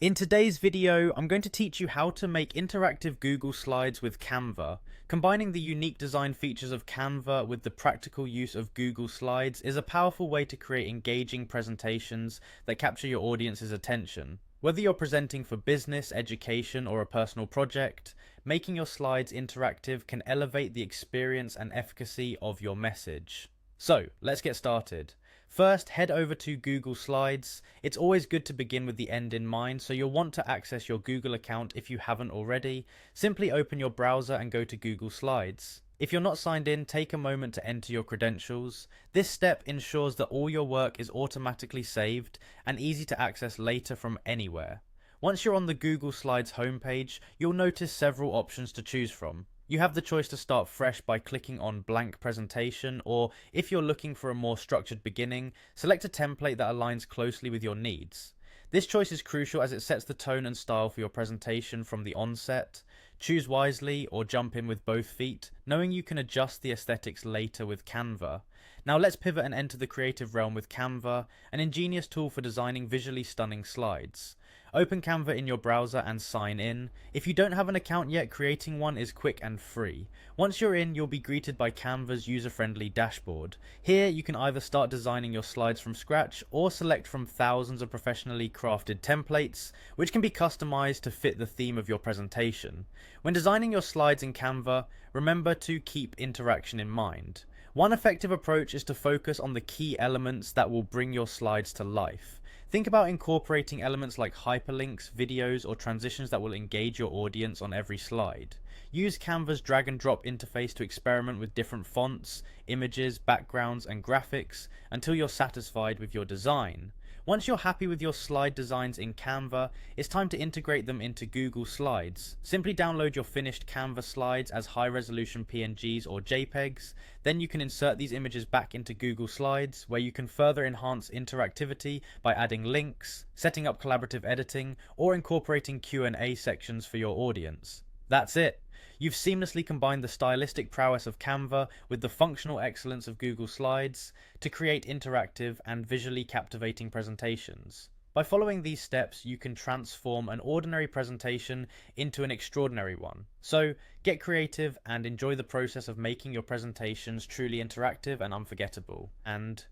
In today's video, I'm going to teach you how to make interactive Google Slides with Canva. Combining the unique design features of Canva with the practical use of Google Slides is a powerful way to create engaging presentations that capture your audience's attention. Whether you're presenting for business, education, or a personal project, making your slides interactive can elevate the experience and efficacy of your message. So, let's get started. First, head over to Google Slides. It's always good to begin with the end in mind, so you'll want to access your Google account if you haven't already. Simply open your browser and go to Google Slides. If you're not signed in, take a moment to enter your credentials. This step ensures that all your work is automatically saved and easy to access later from anywhere. Once you're on the Google Slides homepage, you'll notice several options to choose from. You have the choice to start fresh by clicking on blank presentation, or if you're looking for a more structured beginning, select a template that aligns closely with your needs. This choice is crucial as it sets the tone and style for your presentation from the onset. Choose wisely or jump in with both feet, knowing you can adjust the aesthetics later with Canva. Now let's pivot and enter the creative realm with Canva, an ingenious tool for designing visually stunning slides. Open Canva in your browser and sign in. If you don't have an account yet, creating one is quick and free. Once you're in, you'll be greeted by Canva's user-friendly dashboard. Here, you can either start designing your slides from scratch or select from thousands of professionally crafted templates, which can be customized to fit the theme of your presentation. When designing your slides in Canva, remember to keep interaction in mind. One effective approach is to focus on the key elements that will bring your slides to life. Think about incorporating elements like hyperlinks, videos, or transitions that will engage your audience on every slide. Use Canva's drag and drop interface to experiment with different fonts, images, backgrounds, and graphics until you're satisfied with your design. Once you're happy with your slide designs in Canva, it's time to integrate them into Google Slides. Simply download your finished Canva slides as high-resolution PNGs or JPEGs. Then you can insert these images back into Google Slides, where you can further enhance interactivity by adding links, setting up collaborative editing, or incorporating Q&A sections for your audience. That's it! You've seamlessly combined the stylistic prowess of Canva with the functional excellence of Google Slides to create interactive and visually captivating presentations. By following these steps, you can transform an ordinary presentation into an extraordinary one. So, get creative and enjoy the process of making your presentations truly interactive and unforgettable. And